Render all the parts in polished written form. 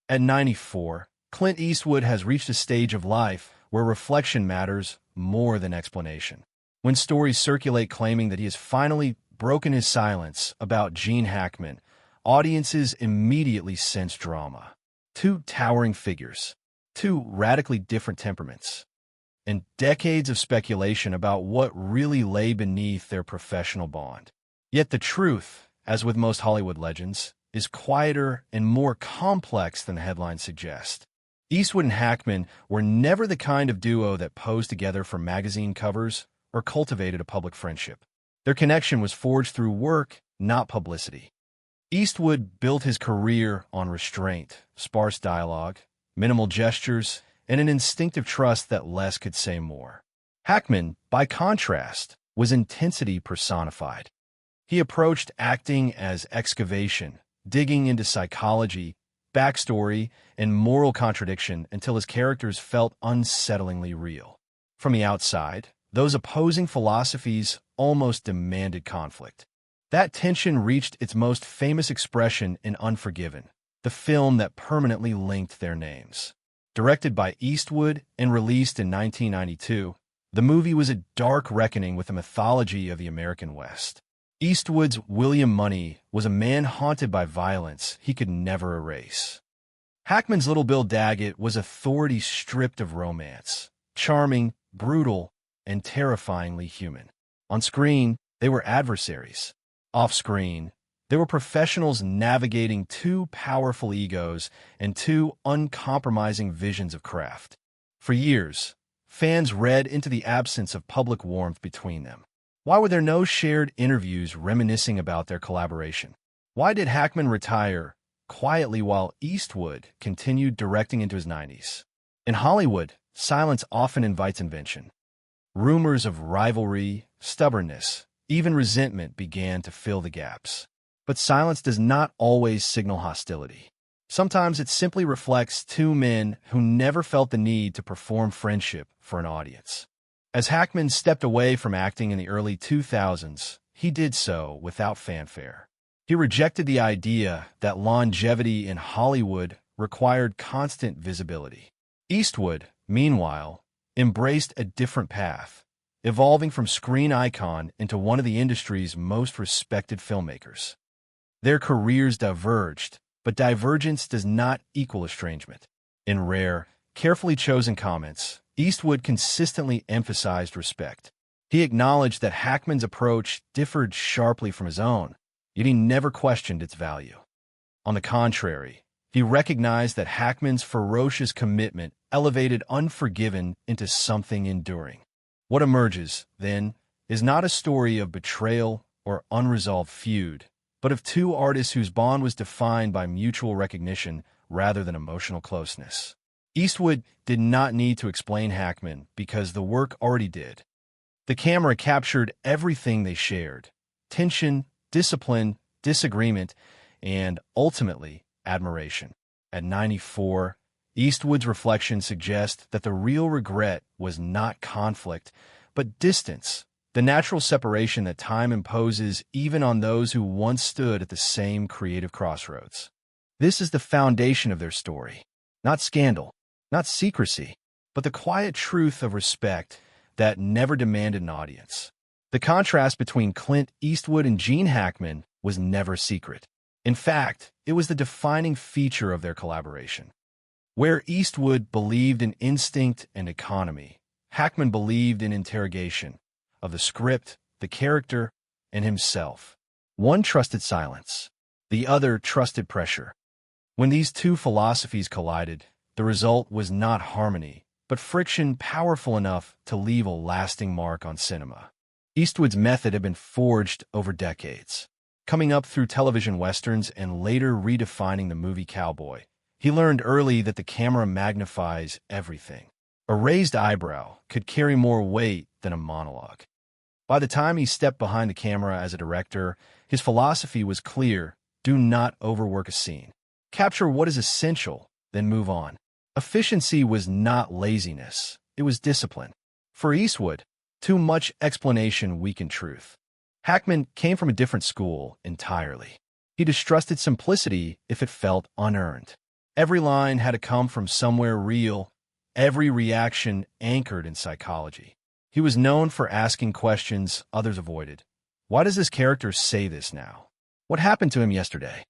At 94, Clint Eastwood has reached a stage of life where reflection matters more than explanation. When stories circulate claiming that he has finally broken his silence about Gene Hackman, audiences immediately sense drama. Two towering figures, two radically different temperaments, and decades of speculation about what really lay beneath their professional bond. Yet the truth, as with most Hollywood legends, is quieter and more complex than the headlines suggest. Eastwood and Hackman were never the kind of duo that posed together for magazine covers or cultivated a public friendship. Their connection was forged through work, not publicity. Eastwood built his career on restraint, sparse dialogue, minimal gestures, and an instinctive trust that less could say more. Hackman, by contrast, was intensity personified. He approached acting as excavation, digging into psychology, backstory, and moral contradiction until his characters felt unsettlingly real. From the outside, those opposing philosophies almost demanded conflict. That tension reached its most famous expression in Unforgiven, the film that permanently linked their names. Directed by Eastwood and released in 1992, the movie was a dark reckoning with the mythology of the American West. Eastwood's William Money was a man haunted by violence he could never erase. Hackman's Little Bill Daggett was authority stripped of romance, charming, brutal, and terrifyingly human. On screen, they were adversaries. Off-screen, they were professionals navigating two powerful egos and two uncompromising visions of craft. For years, fans read into the absence of public warmth between them. Why were there no shared interviews reminiscing about their collaboration? Why did Hackman retire quietly while Eastwood continued directing into his 90s? In Hollywood, silence often invites invention. Rumors of rivalry, stubbornness, even resentment began to fill the gaps. But silence does not always signal hostility. Sometimes it simply reflects two men who never felt the need to perform friendship for an audience. As Hackman stepped away from acting in the early 2000s, he did so without fanfare. He rejected the idea that longevity in Hollywood required constant visibility. Eastwood, meanwhile, embraced a different path, evolving from screen icon into one of the industry's most respected filmmakers. Their careers diverged, but divergence does not equal estrangement. In rare, carefully chosen comments, Eastwood consistently emphasized respect. He acknowledged that Hackman's approach differed sharply from his own, yet he never questioned its value. On the contrary, he recognized that Hackman's ferocious commitment elevated Unforgiven into something enduring. What emerges, then, is not a story of betrayal or unresolved feud, but of two artists whose bond was defined by mutual recognition rather than emotional closeness. Eastwood did not need to explain Hackman because the work already did. The camera captured everything they shared: tension, discipline, disagreement, and, ultimately, admiration. At 94, Eastwood's reflections suggest that the real regret was not conflict, but distance, the natural separation that time imposes even on those who once stood at the same creative crossroads. This is the foundation of their story. Not scandal, not secrecy, but the quiet truth of respect that never demanded an audience. The contrast between Clint Eastwood and Gene Hackman was never secret. In fact, it was the defining feature of their collaboration. Where Eastwood believed in instinct and economy, Hackman believed in interrogation of the script, the character, and himself. One trusted silence. The other trusted pressure. When these two philosophies collided, the result was not harmony, but friction powerful enough to leave a lasting mark on cinema. Eastwood's method had been forged over decades. Coming up through television westerns and later redefining the movie cowboy, he learned early that the camera magnifies everything. A raised eyebrow could carry more weight than a monologue. By the time he stepped behind the camera as a director, his philosophy was clear: do not overwork a scene. Capture what is essential, then move on. Efficiency was not laziness, it was discipline. For Eastwood, too much explanation weakened truth. Hackman came from a different school entirely. He distrusted simplicity if it felt unearned. Every line had to come from somewhere real, every reaction anchored in psychology. He was known for asking questions others avoided. Why does this character say this now? What happened to him yesterday?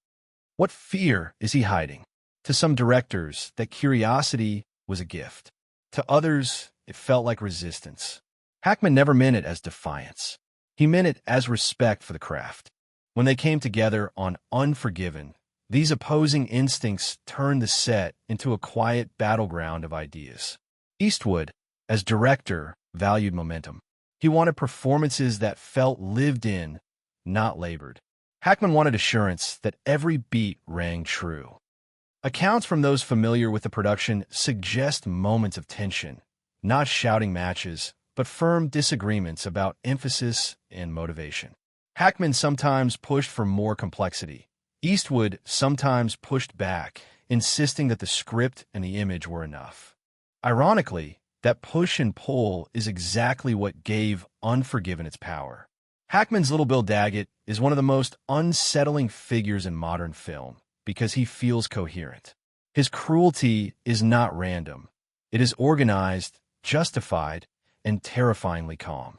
What fear is he hiding? To some directors, that curiosity was a gift. To others, it felt like resistance. Hackman never meant it as defiance. He meant it as respect for the craft. When they came together on Unforgiven, these opposing instincts turned the set into a quiet battleground of ideas. Eastwood, as director, valued momentum. He wanted performances that felt lived in, not labored. Hackman wanted assurance that every beat rang true. Accounts from those familiar with the production suggest moments of tension, not shouting matches, but firm disagreements about emphasis and motivation. Hackman sometimes pushed for more complexity. Eastwood sometimes pushed back, insisting that the script and the image were enough. Ironically, that push and pull is exactly what gave Unforgiven its power. Hackman's Little Bill Daggett is one of the most unsettling figures in modern film because he feels coherent. His cruelty is not random. It is organized, justified, and terrifyingly calm.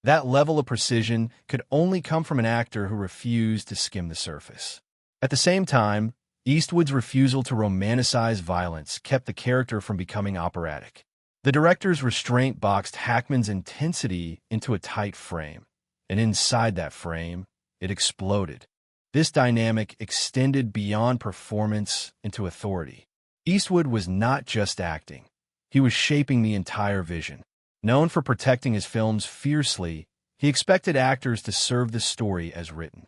That level of precision could only come from an actor who refused to skim the surface. At the same time, Eastwood's refusal to romanticize violence kept the character from becoming operatic. The director's restraint boxed Hackman's intensity into a tight frame, and inside that frame, it exploded. This dynamic extended beyond performance into authority. Eastwood was not just acting. He was shaping the entire vision. Known for protecting his films fiercely, he expected actors to serve the story as written.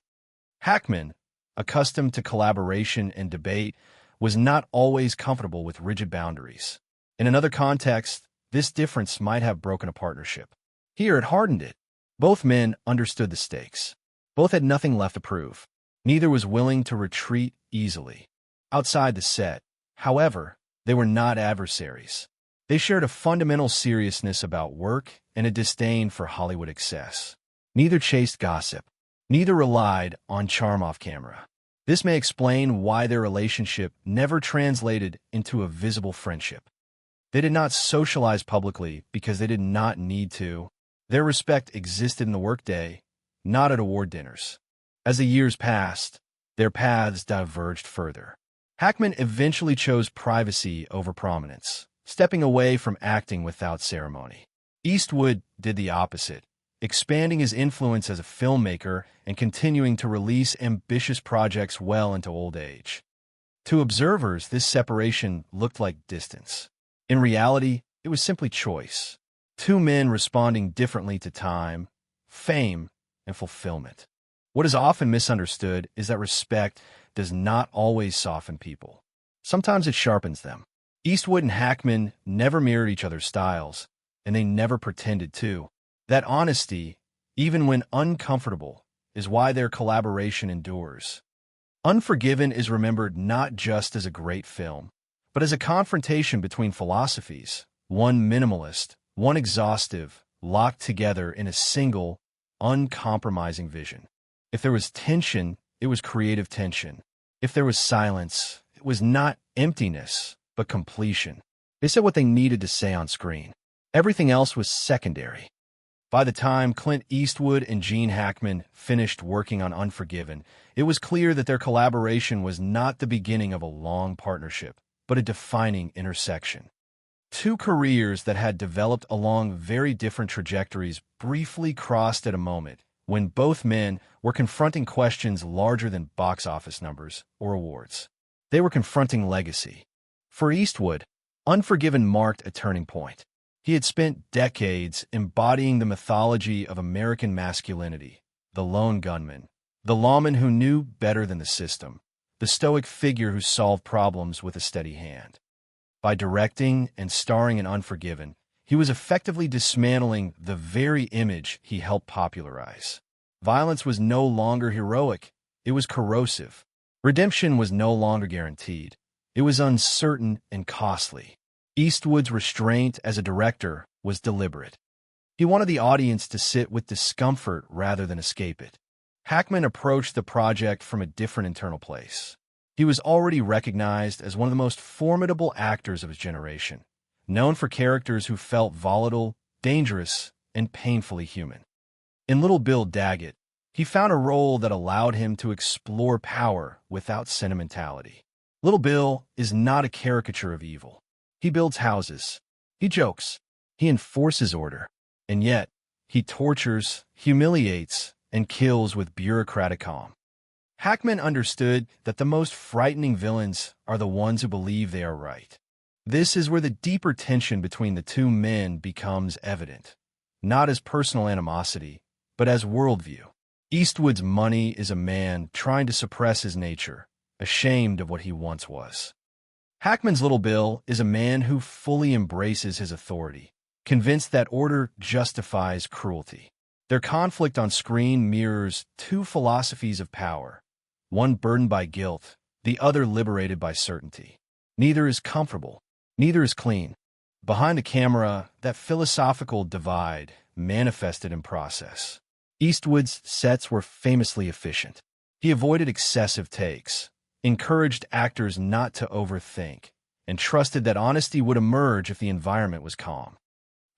Hackman, accustomed to collaboration and debate, was not always comfortable with rigid boundaries. In another context, this difference might have broken a partnership. Here, it hardened it. Both men understood the stakes. Both had nothing left to prove. Neither was willing to retreat easily. Outside the set, however, they were not adversaries. They shared a fundamental seriousness about work and a disdain for Hollywood excess. Neither chased gossip. Neither relied on charm off camera. This may explain why their relationship never translated into a visible friendship. They did not socialize publicly because they did not need to. Their respect existed in the workday, not at award dinners. As the years passed, their paths diverged further. Hackman eventually chose privacy over prominence, stepping away from acting without ceremony. Eastwood did the opposite, expanding his influence as a filmmaker and continuing to release ambitious projects well into old age. To observers, this separation looked like distance. In reality, it was simply choice. Two men responding differently to time, fame, and fulfillment. What is often misunderstood is that respect does not always soften people. Sometimes it sharpens them. Eastwood and Hackman never mirrored each other's styles, and they never pretended to. That honesty, even when uncomfortable, is why their collaboration endures. Unforgiven is remembered not just as a great film, but as a confrontation between philosophies, one minimalist, one exhaustive, locked together in a single, uncompromising vision. If there was tension, it was creative tension. If there was silence, it was not emptiness, but completion. They said what they needed to say on screen. Everything else was secondary. By the time Clint Eastwood and Gene Hackman finished working on Unforgiven, it was clear that their collaboration was not the beginning of a long partnership, but a defining intersection. Two careers that had developed along very different trajectories briefly crossed at a moment when both men were confronting questions larger than box office numbers or awards. They were confronting legacy. For Eastwood, Unforgiven marked a turning point. He had spent decades embodying the mythology of American masculinity, the lone gunman, the lawman who knew better than the system, the stoic figure who solved problems with a steady hand. By directing and starring in Unforgiven, he was effectively dismantling the very image he helped popularize. Violence was no longer heroic, it was corrosive. Redemption was no longer guaranteed. It was uncertain and costly. Eastwood's restraint as a director was deliberate. He wanted the audience to sit with discomfort rather than escape it. Hackman approached the project from a different internal place. He was already recognized as one of the most formidable actors of his generation, known for characters who felt volatile, dangerous, and painfully human. In Little Bill Daggett, he found a role that allowed him to explore power without sentimentality. Little Bill is not a caricature of evil. He builds houses. He jokes. He enforces order. And yet, he tortures, humiliates, and kills with bureaucratic calm. Hackman understood that the most frightening villains are the ones who believe they are right. This is where the deeper tension between the two men becomes evident, not as personal animosity, but as worldview. Eastwood's money is a man trying to suppress his nature, ashamed of what he once was. Hackman's Little Bill is a man who fully embraces his authority, convinced that order justifies cruelty. Their conflict on screen mirrors two philosophies of power, one burdened by guilt, the other liberated by certainty. Neither is comfortable, neither is clean. Behind the camera, that philosophical divide manifested in process. Eastwood's sets were famously efficient. He avoided excessive takes, encouraged actors not to overthink, and trusted that honesty would emerge if the environment was calm.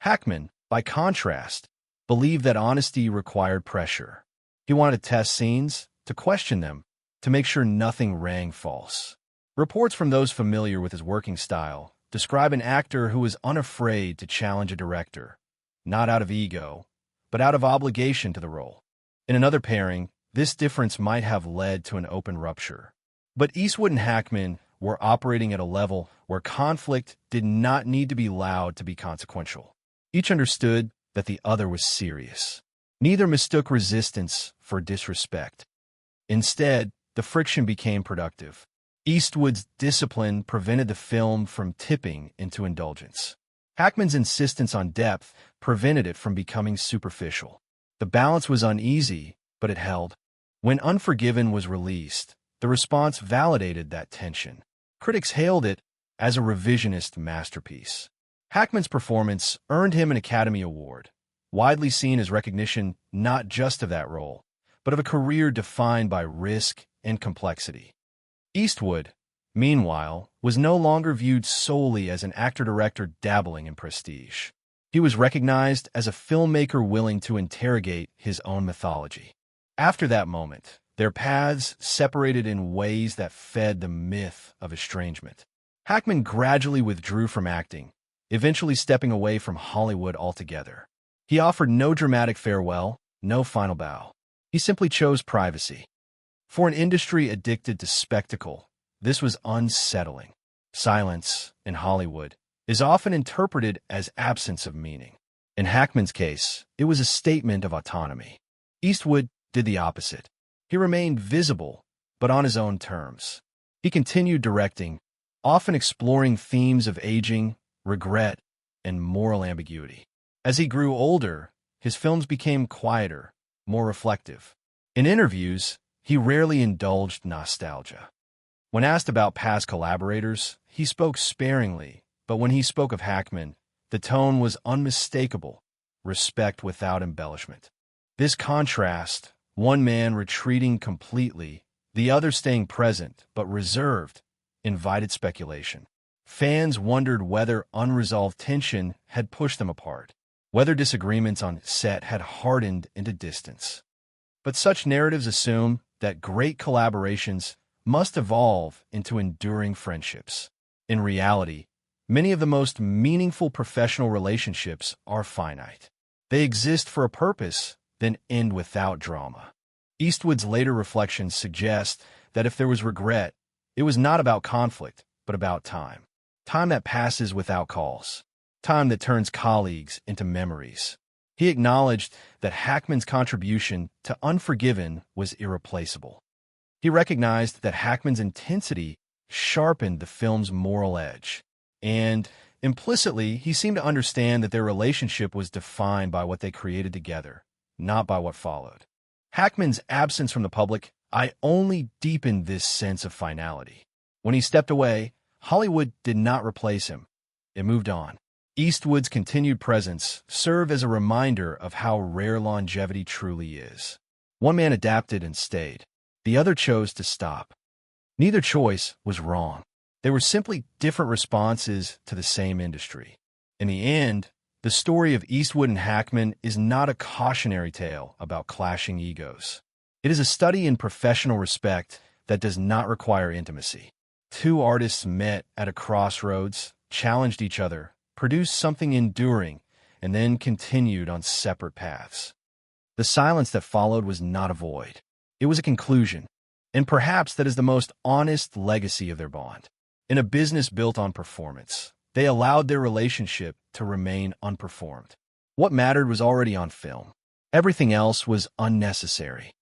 Hackman, by contrast, believed that honesty required pressure. He wanted to test scenes, to question them, to make sure nothing rang false. Reports from those familiar with his working style describe an actor who was unafraid to challenge a director, not out of ego, but out of obligation to the role. In another pairing, this difference might have led to an open rupture. But Eastwood and Hackman were operating at a level where conflict did not need to be loud to be consequential. Each understood that the other was serious. Neither mistook resistance for disrespect. Instead, the friction became productive. Eastwood's discipline prevented the film from tipping into indulgence. Hackman's insistence on depth prevented it from becoming superficial. The balance was uneasy, but it held. When Unforgiven was released, the response validated that tension. Critics hailed it as a revisionist masterpiece. Hackman's performance earned him an Academy Award, widely seen as recognition not just of that role, but of a career defined by risk and complexity. Eastwood, meanwhile, was no longer viewed solely as an actor-director dabbling in prestige. He was recognized as a filmmaker willing to interrogate his own mythology. After that moment, their paths separated in ways that fed the myth of estrangement. Hackman gradually withdrew from acting, eventually stepping away from Hollywood altogether. He offered no dramatic farewell, no final bow. He simply chose privacy. For an industry addicted to spectacle, this was unsettling. Silence, in Hollywood, is often interpreted as absence of meaning. In Hackman's case, it was a statement of autonomy. Eastwood did the opposite. He remained visible, but on his own terms. He continued directing, often exploring themes of aging, regret, and moral ambiguity. As he grew older, his films became quieter, more reflective. In interviews, he rarely indulged nostalgia. When asked about past collaborators, he spoke sparingly, but when he spoke of Hackman, the tone was unmistakable, respect without embellishment. This contrast, one man retreating completely, the other staying present but reserved, invited speculation. Fans wondered whether unresolved tension had pushed them apart, whether disagreements on set had hardened into distance. But such narratives assume that great collaborations must evolve into enduring friendships. In reality, many of the most meaningful professional relationships are finite. They exist for a purpose, then end without drama. Eastwood's later reflections suggest that if there was regret, it was not about conflict, but about time. Time that passes without calls. Time that turns colleagues into memories. He acknowledged that Hackman's contribution to Unforgiven was irreplaceable. He recognized that Hackman's intensity sharpened the film's moral edge, and implicitly, he seemed to understand that their relationship was defined by what they created together, not by what followed. Hackman's absence from the public only deepened this sense of finality. When he stepped away, Hollywood did not replace him. It moved on. Eastwood's continued presence served as a reminder of how rare longevity truly is. One man adapted and stayed. The other chose to stop. Neither choice was wrong. They were simply different responses to the same industry. In the end, the story of Eastwood and Hackman is not a cautionary tale about clashing egos. It is a study in professional respect that does not require intimacy. Two artists met at a crossroads, challenged each other, produced something enduring, and then continued on separate paths. The silence that followed was not a void. It was a conclusion, and perhaps that is the most honest legacy of their bond. In a business built on performance, they allowed their relationship to remain unperformed. What mattered was already on film. Everything else was unnecessary.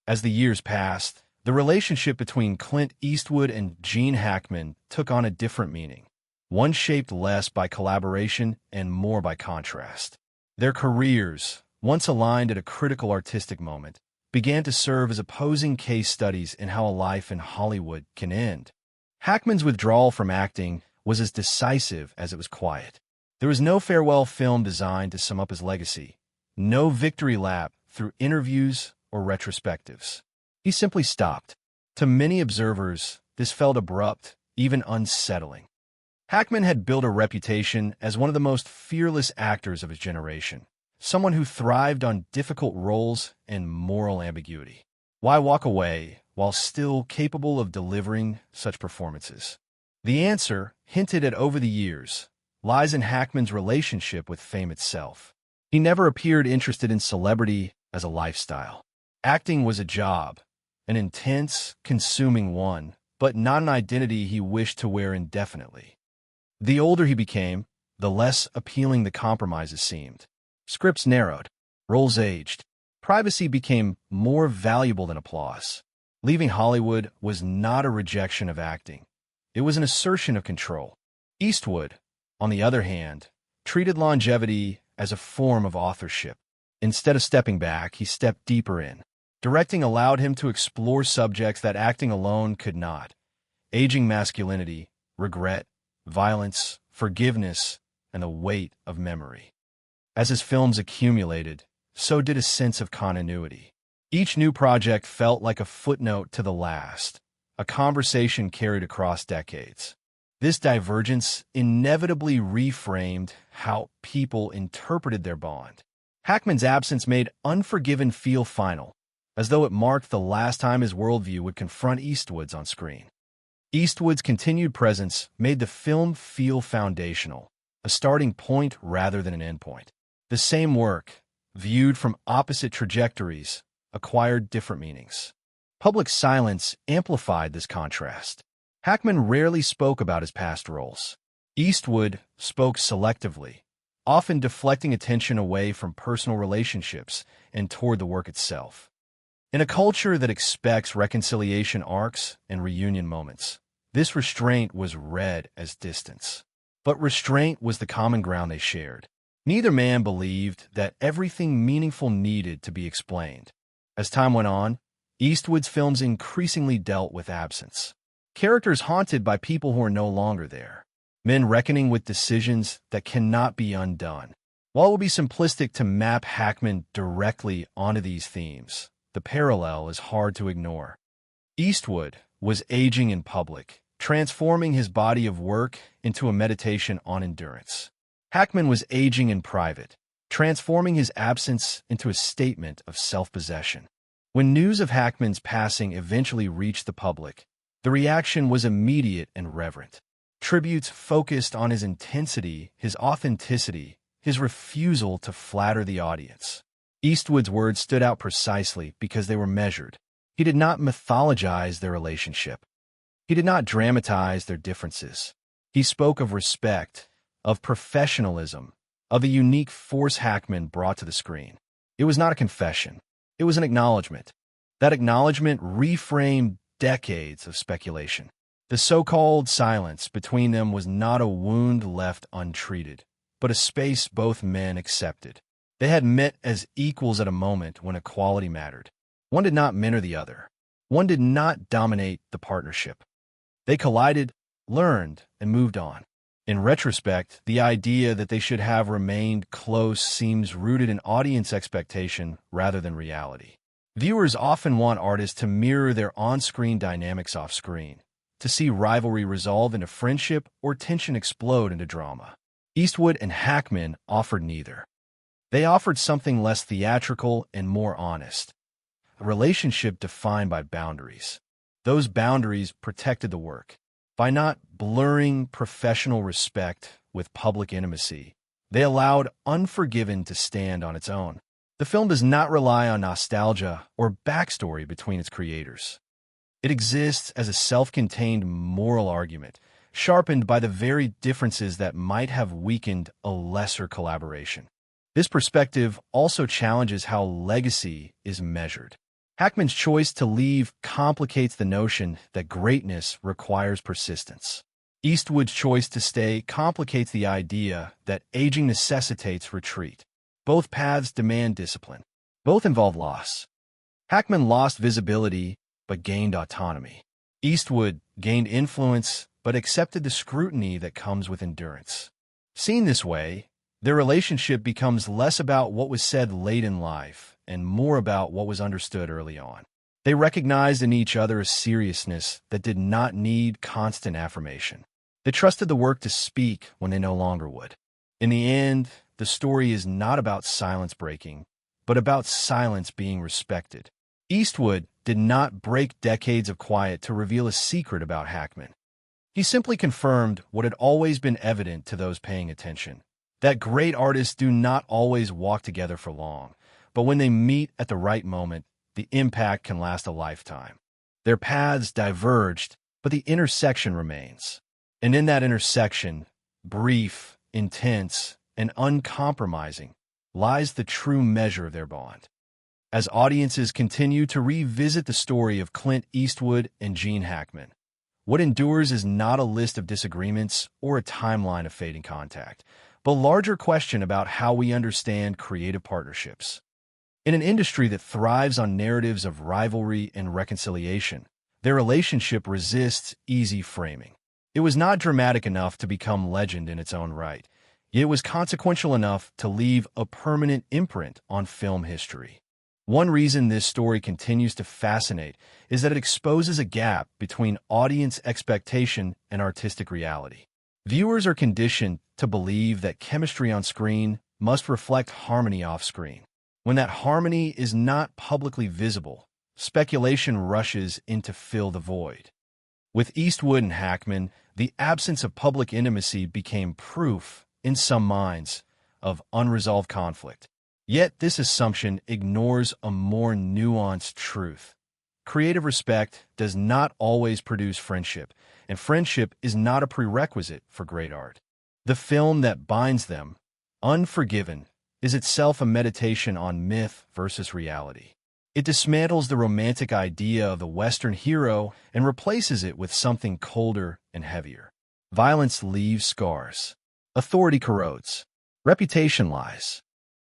As the years passed, the relationship between Clint Eastwood and Gene Hackman took on a different meaning, one shaped less by collaboration and more by contrast. Their careers, once aligned at a critical artistic moment, began to serve as opposing case studies in how a life in Hollywood can end. Hackman's withdrawal from acting was as decisive as it was quiet. There was no farewell film designed to sum up his legacy, no victory lap through interviews or retrospectives. He simply stopped. To many observers, this felt abrupt, even unsettling. Hackman had built a reputation as one of the most fearless actors of his generation, someone who thrived on difficult roles and moral ambiguity. Why walk away while still capable of delivering such performances? The answer, hinted at over the years, lies in Hackman's relationship with fame itself. He never appeared interested in celebrity as a lifestyle. Acting was a job, an intense, consuming one, but not an identity he wished to wear indefinitely. The older he became, the less appealing the compromises seemed. Scripts narrowed, roles aged, privacy became more valuable than applause. Leaving Hollywood was not a rejection of acting. It was an assertion of control. Eastwood, on the other hand, treated longevity as a form of authorship. Instead of stepping back, he stepped deeper in. Directing allowed him to explore subjects that acting alone could not. Aging masculinity, regret, violence, forgiveness, and the weight of memory. As his films accumulated, so did a sense of continuity. Each new project felt like a footnote to the last, a conversation carried across decades. This divergence inevitably reframed how people interpreted their bond. Hackman's absence made Unforgiven feel final, as though it marked the last time his worldview would confront Eastwood's on screen. Eastwood's continued presence made the film feel foundational, a starting point rather than an endpoint. The same work, viewed from opposite trajectories, acquired different meanings. Public silence amplified this contrast. Hackman rarely spoke about his past roles. Eastwood spoke selectively, often deflecting attention away from personal relationships and toward the work itself. In a culture that expects reconciliation arcs and reunion moments, this restraint was read as distance. But restraint was the common ground they shared. Neither man believed that everything meaningful needed to be explained. As time went on, Eastwood's films increasingly dealt with absence. Characters haunted by people who are no longer there. Men reckoning with decisions that cannot be undone. While it would be simplistic to map Hackman directly onto these themes, the parallel is hard to ignore. Eastwood was aging in public, transforming his body of work into a meditation on endurance. Hackman was aging in private, transforming his absence into a statement of self-possession. When news of Hackman's passing eventually reached the public, the reaction was immediate and reverent. Tributes focused on his intensity, his authenticity, his refusal to flatter the audience. Eastwood's words stood out precisely because they were measured. He did not mythologize their relationship. He did not dramatize their differences. He spoke of respect, of professionalism, of the unique force Hackman brought to the screen. It was not a confession. It was an acknowledgement. That acknowledgement reframed decades of speculation. The so-called silence between them was not a wound left untreated, but a space both men accepted. They had met as equals at a moment when equality mattered. One did not mentor the other. One did not dominate the partnership. They collided, learned, and moved on. In retrospect, the idea that they should have remained close seems rooted in audience expectation rather than reality. Viewers often want artists to mirror their on-screen dynamics off-screen, to see rivalry resolve into friendship or tension explode into drama. Eastwood and Hackman offered neither. They offered something less theatrical and more honest, a relationship defined by boundaries. Those boundaries protected the work. By not blurring professional respect with public intimacy, they allowed Unforgiven to stand on its own. The film does not rely on nostalgia or backstory between its creators. It exists as a self-contained moral argument, sharpened by the very differences that might have weakened a lesser collaboration. This perspective also challenges how legacy is measured. Hackman's choice to leave complicates the notion that greatness requires persistence. Eastwood's choice to stay complicates the idea that aging necessitates retreat. Both paths demand discipline. Both involve loss. Hackman lost visibility but gained autonomy. Eastwood gained influence but accepted the scrutiny that comes with endurance. Seen this way, their relationship becomes less about what was said late in life and more about what was understood early on. They recognized in each other a seriousness that did not need constant affirmation. They trusted the work to speak when they no longer would. In the end, the story is not about silence breaking, but about silence being respected. Eastwood did not break decades of quiet to reveal a secret about Hackman. He simply confirmed what had always been evident to those paying attention, that great artists do not always walk together for long, but when they meet at the right moment, the impact can last a lifetime. Their paths diverged, but the intersection remains. And in that intersection, brief, intense, and uncompromising, lies the true measure of their bond. As audiences continue to revisit the story of Clint Eastwood and Gene Hackman, what endures is not a list of disagreements or a timeline of fading contact, but a larger question about how we understand creative partnerships. In an industry that thrives on narratives of rivalry and reconciliation, their relationship resists easy framing. It was not dramatic enough to become legend in its own right, yet it was consequential enough to leave a permanent imprint on film history. One reason this story continues to fascinate is that it exposes a gap between audience expectation and artistic reality. Viewers are conditioned to believe that chemistry on screen must reflect harmony off screen. When that harmony is not publicly visible, speculation rushes in to fill the void. With Eastwood and Hackman, the absence of public intimacy became proof, in some minds, of unresolved conflict. Yet this assumption ignores a more nuanced truth. Creative respect does not always produce friendship, and friendship is not a prerequisite for great art. The film that binds them, Unforgiven, is itself a meditation on myth versus reality. It dismantles the romantic idea of the Western hero and replaces it with something colder and heavier. Violence leaves scars. Authority corrodes. Reputation lies.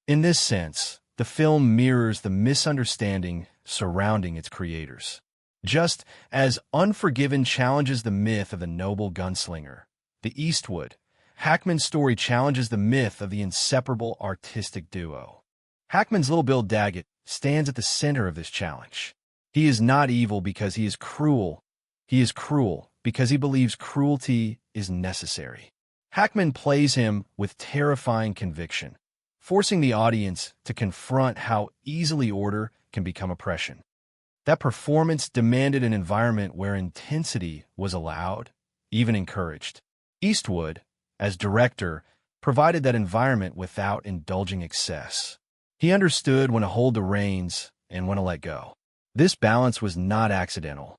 In this sense, the film mirrors the misunderstanding surrounding its creators. Just as Unforgiven challenges the myth of the noble gunslinger, the Eastwood, Hackman's story challenges the myth of the inseparable artistic duo. Hackman's Little Bill Daggett stands at the center of this challenge. He is not evil because he is cruel. He is cruel because he believes cruelty is necessary. Hackman plays him with terrifying conviction, forcing the audience to confront how easily order can become oppression. That performance demanded an environment where intensity was allowed, even encouraged. Eastwood, as director, provided that environment without indulging excess. He understood when to hold the reins and when to let go. This balance was not accidental.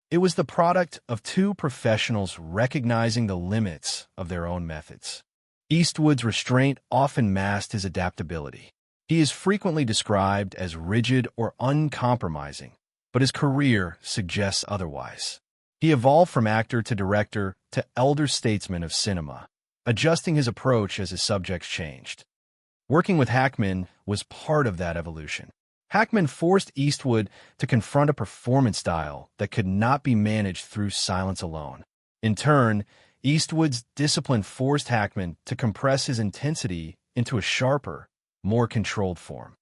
It was the product of two professionals recognizing the limits of their own methods. Eastwood's restraint often masked his adaptability. He is frequently described as rigid or uncompromising, but his career suggests otherwise. He evolved from actor to director to elder statesman of cinema, adjusting his approach as his subjects changed. Working with Hackman was part of that evolution. Hackman forced Eastwood to confront a performance style that could not be managed through silence alone. In turn, Eastwood's discipline forced Hackman to compress his intensity into a sharper, more controlled form.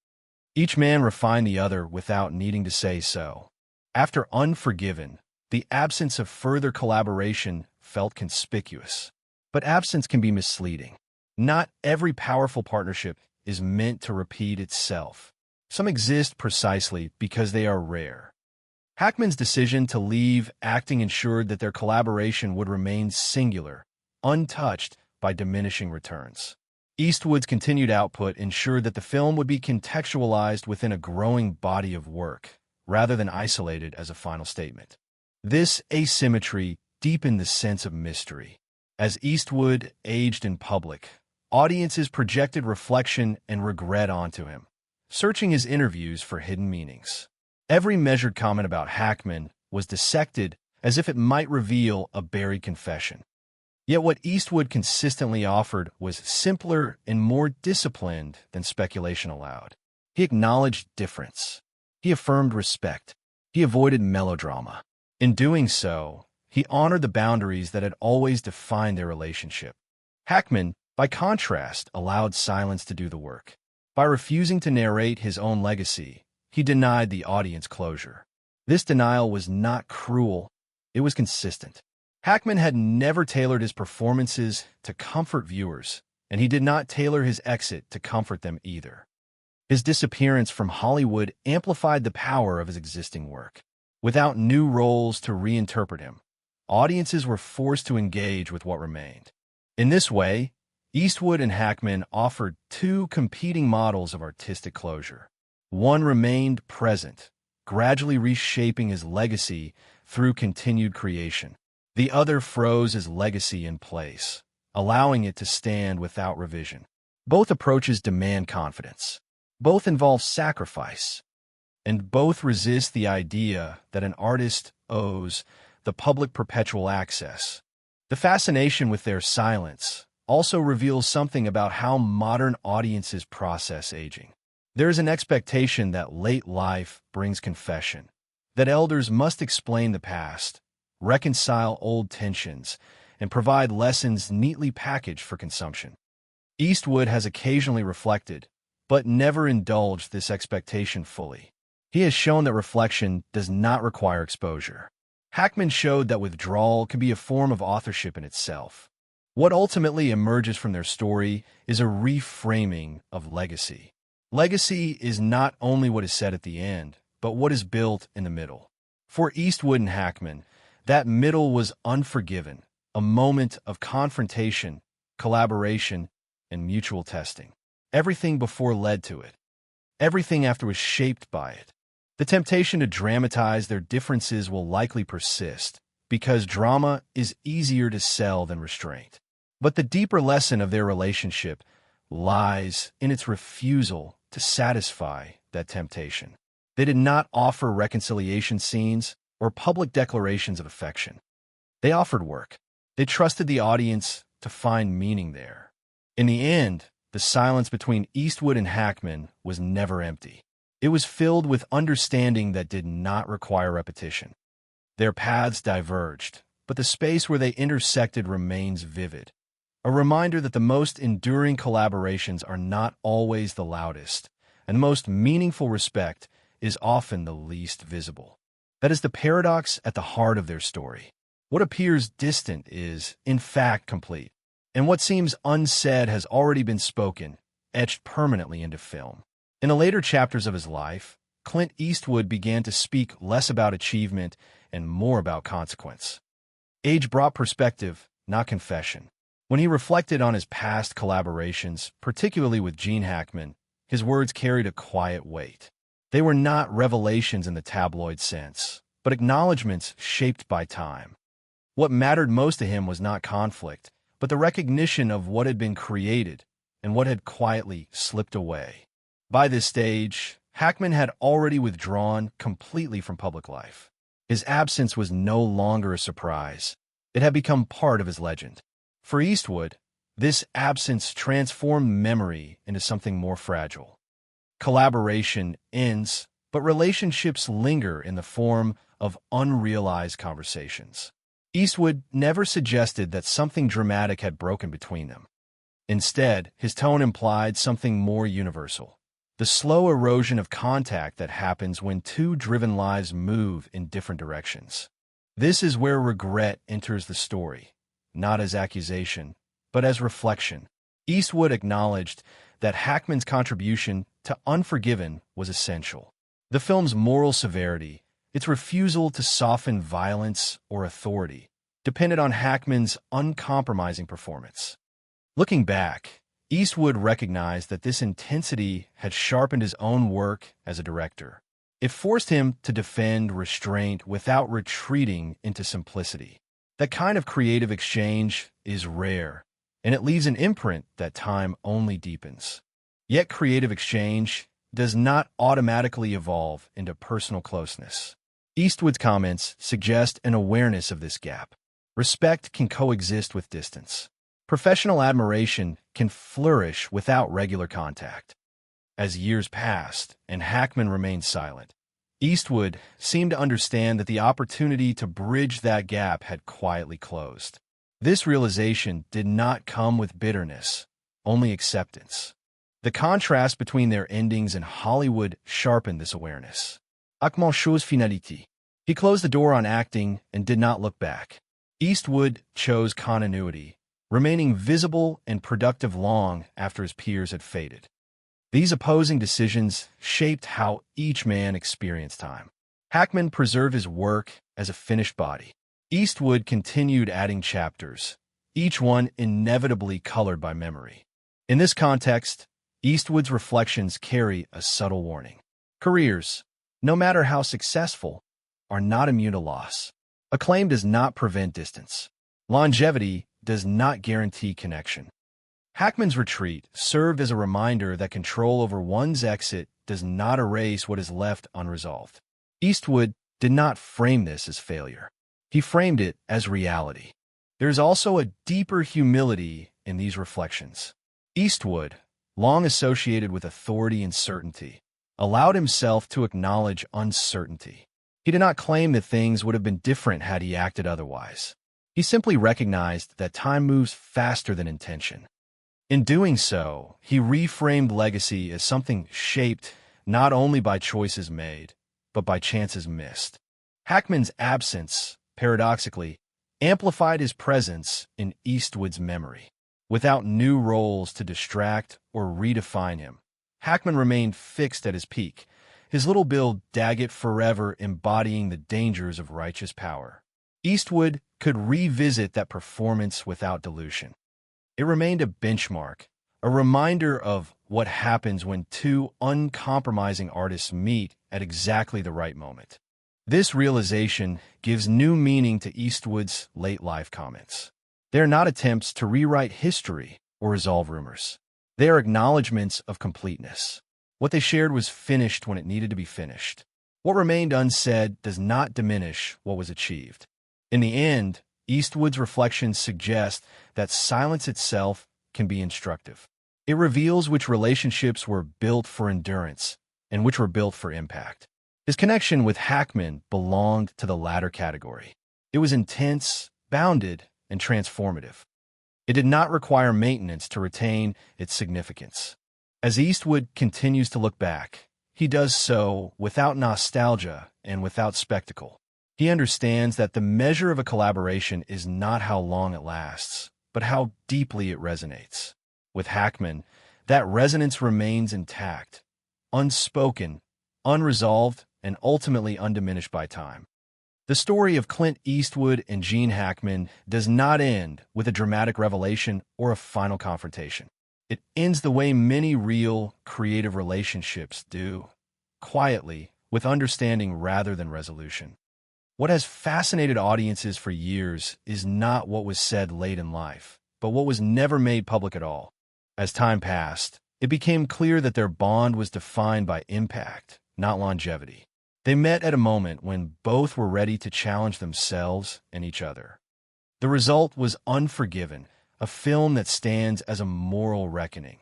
Each man refined the other without needing to say so. After Unforgiven, the absence of further collaboration felt conspicuous. But absence can be misleading. Not every powerful partnership is meant to repeat itself. Some exist precisely because they are rare. Hackman's decision to leave acting ensured that their collaboration would remain singular, untouched by diminishing returns. Eastwood's continued output ensured that the film would be contextualized within a growing body of work, rather than isolated as a final statement. This asymmetry deepened the sense of mystery. As Eastwood aged in public, audiences projected reflection and regret onto him, searching his interviews for hidden meanings. Every measured comment about Hackman was dissected as if it might reveal a buried confession. Yet what Eastwood consistently offered was simpler and more disciplined than speculation allowed. He acknowledged difference. He affirmed respect. He avoided melodrama. In doing so, he honored the boundaries that had always defined their relationship. Hackman, by contrast, allowed silence to do the work. By refusing to narrate his own legacy, he denied the audience closure. This denial was not cruel, it was consistent. Hackman had never tailored his performances to comfort viewers, and he did not tailor his exit to comfort them either. His disappearance from Hollywood amplified the power of his existing work. Without new roles to reinterpret him, audiences were forced to engage with what remained. In this way, Eastwood and Hackman offered two competing models of artistic closure. One remained present, gradually reshaping his legacy through continued creation. The other froze his legacy in place, allowing it to stand without revision. Both approaches demand confidence. Both involve sacrifice. And both resist the idea that an artist owes the public perpetual access. The fascination with their silence also reveals something about how modern audiences process aging. There is an expectation that late life brings confession, that elders must explain the past, reconcile old tensions, and provide lessons neatly packaged for consumption. Eastwood has occasionally reflected, but never indulged this expectation fully. He has shown that reflection does not require exposure. Hackman showed that withdrawal can be a form of authorship in itself. What ultimately emerges from their story is a reframing of legacy. Legacy is not only what is said at the end, but what is built in the middle. For Eastwood and Hackman, that middle was Unforgiven, a moment of confrontation, collaboration, and mutual testing. Everything before led to it. Everything after was shaped by it. The temptation to dramatize their differences will likely persist, because drama is easier to sell than restraint. But the deeper lesson of their relationship lies in its refusal to satisfy that temptation. They did not offer reconciliation scenes or public declarations of affection. They offered work. They trusted the audience to find meaning there. In the end, the silence between Eastwood and Hackman was never empty. It was filled with understanding that did not require repetition. Their paths diverged, but the space where they intersected remains vivid. A reminder that the most enduring collaborations are not always the loudest, and the most meaningful respect is often the least visible. That is the paradox at the heart of their story. What appears distant is, in fact, complete, and what seems unsaid has already been spoken, etched permanently into film. In the later chapters of his life, Clint Eastwood began to speak less about achievement and more about consequence. Age brought perspective, not confession. When he reflected on his past collaborations, particularly with Gene Hackman, his words carried a quiet weight. They were not revelations in the tabloid sense, but acknowledgments shaped by time. What mattered most to him was not conflict, but the recognition of what had been created and what had quietly slipped away. By this stage, Hackman had already withdrawn completely from public life. His absence was no longer a surprise. It had become part of his legend. For Eastwood, this absence transformed memory into something more fragile. Collaboration ends, but relationships linger in the form of unrealized conversations. Eastwood never suggested that something dramatic had broken between them. Instead, his tone implied something more universal. the slow erosion of contact that happens when two driven lives move in different directions. This is where regret enters the story, not as accusation, but as reflection. Eastwood acknowledged that Hackman's contribution to Unforgiven was essential. The film's moral severity, its refusal to soften violence or authority, depended on Hackman's uncompromising performance. Looking back, Eastwood recognized that this intensity had sharpened his own work as a director. It forced him to defend restraint without retreating into simplicity. That kind of creative exchange is rare, and it leaves an imprint that time only deepens. Yet creative exchange does not automatically evolve into personal closeness. Eastwood's comments suggest an awareness of this gap. Respect can coexist with distance. Professional admiration can flourish without regular contact. As years passed and Hackman remained silent, Eastwood seemed to understand that the opportunity to bridge that gap had quietly closed. This realization did not come with bitterness, only acceptance. The contrast between their endings in Hollywood sharpened this awareness. Acquement chose finalité. He closed the door on acting and did not look back. Eastwood chose continuity, remaining visible and productive long after his peers had faded. These opposing decisions shaped how each man experienced time. Hackman preserved his work as a finished body. Eastwood continued adding chapters, each one inevitably colored by memory. In this context, Eastwood's reflections carry a subtle warning. Careers, no matter how successful, are not immune to loss. Acclaim does not prevent distance. Longevity does not guarantee connection. Hackman's retreat served as a reminder that control over one's exit does not erase what is left unresolved. Eastwood did not frame this as failure. He framed it as reality. There is also a deeper humility in these reflections. Eastwood, long associated with authority and certainty, allowed himself to acknowledge uncertainty. He did not claim that things would have been different had he acted otherwise. He simply recognized that time moves faster than intention. In doing so, he reframed legacy as something shaped not only by choices made, but by chances missed. Hackman's absence, paradoxically, amplified his presence in Eastwood's memory. Without new roles to distract or redefine him, Hackman remained fixed at his peak, his little Bill Daggett forever embodying the dangers of righteous power. Eastwood could revisit that performance without dilution. It remained a benchmark, a reminder of what happens when two uncompromising artists meet at exactly the right moment. This realization gives new meaning to Eastwood's late-life comments. They are not attempts to rewrite history or resolve rumors. They are acknowledgments of completeness. What they shared was finished when it needed to be finished. What remained unsaid does not diminish what was achieved. In the end, Eastwood's reflections suggest that silence itself can be instructive. It reveals which relationships were built for endurance and which were built for impact. His connection with Hackman belonged to the latter category. It was intense, bounded, and transformative. It did not require maintenance to retain its significance. As Eastwood continues to look back, he does so without nostalgia and without spectacle. He understands that the measure of a collaboration is not how long it lasts, but how deeply it resonates. With Hackman, that resonance remains intact, unspoken, unresolved, and ultimately undiminished by time. The story of Clint Eastwood and Gene Hackman does not end with a dramatic revelation or a final confrontation. It ends the way many real, creative relationships do, quietly, with understanding rather than resolution. What has fascinated audiences for years is not what was said late in life, but what was never made public at all. As time passed, it became clear that their bond was defined by impact, not longevity. They met at a moment when both were ready to challenge themselves and each other. The result was Unforgiven, a film that stands as a moral reckoning,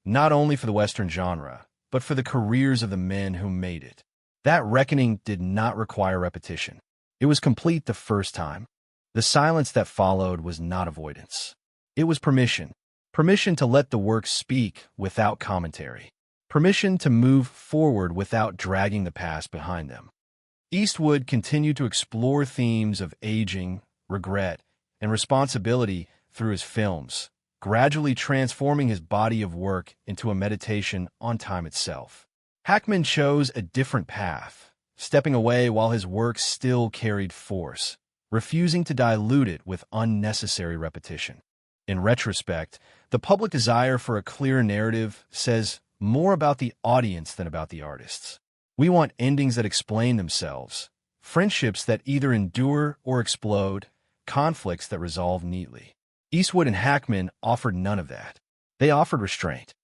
not only for the Western genre, but for the careers of the men who made it. That reckoning did not require repetition. It was complete the first time. The silence that followed was not avoidance. It was permission. Permission to let the work speak without commentary. permission to move forward without dragging the past behind them. Eastwood continued to explore themes of aging, regret, and responsibility through his films, gradually transforming his body of work into a meditation on time itself. Hackman chose a different path, stepping away while his work still carried force, refusing to dilute it with unnecessary repetition. In retrospect, the public desire for a clear narrative says more about the audience than about the artists. We want endings that explain themselves, friendships that either endure or explode, conflicts that resolve neatly. Eastwood and Hackman offered none of that. They offered restraint.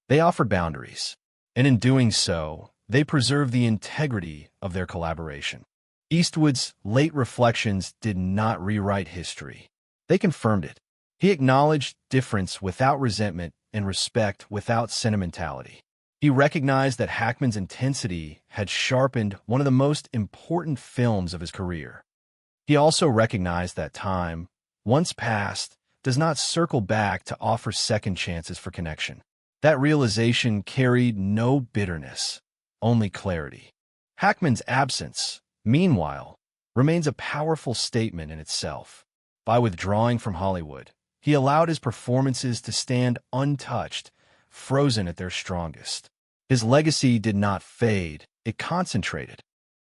They offered boundaries. And in doing so, they preserved the integrity of their collaboration. Eastwood's late reflections did not rewrite history. They confirmed it. He acknowledged difference without resentment and respect without sentimentality. He recognized that Hackman's intensity had sharpened one of the most important films of his career. He also recognized that time, once past, does not circle back to offer second chances for connection. That realization carried no bitterness, only clarity. Hackman's absence, meanwhile, remains a powerful statement in itself. By withdrawing from Hollywood, he allowed his performances to stand untouched, frozen at their strongest. His legacy did not fade, it concentrated.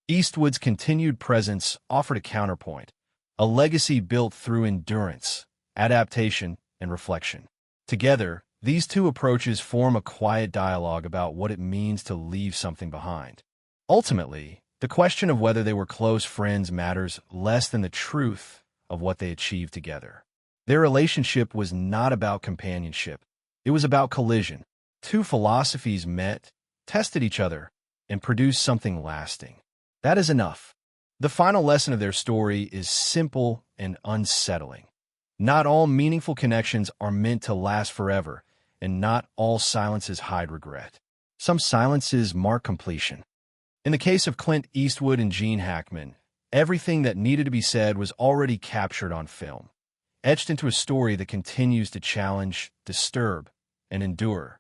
Eastwood's continued presence offered a counterpoint, a legacy built through endurance, adaptation, and reflection. Together, these two approaches form a quiet dialogue about what it means to leave something behind. Ultimately, the question of whether they were close friends matters less than the truth of what they achieved together. Their relationship was not about companionship. It was about collision. Two philosophies met, tested each other, and produced something lasting. That is enough. The final lesson of their story is simple and unsettling. Not all meaningful connections are meant to last forever, and not all silences hide regret. Some silences mark completion. In the case of Clint Eastwood and Gene Hackman, everything that needed to be said was already captured on film, etched into a story that continues to challenge, disturb, and endure.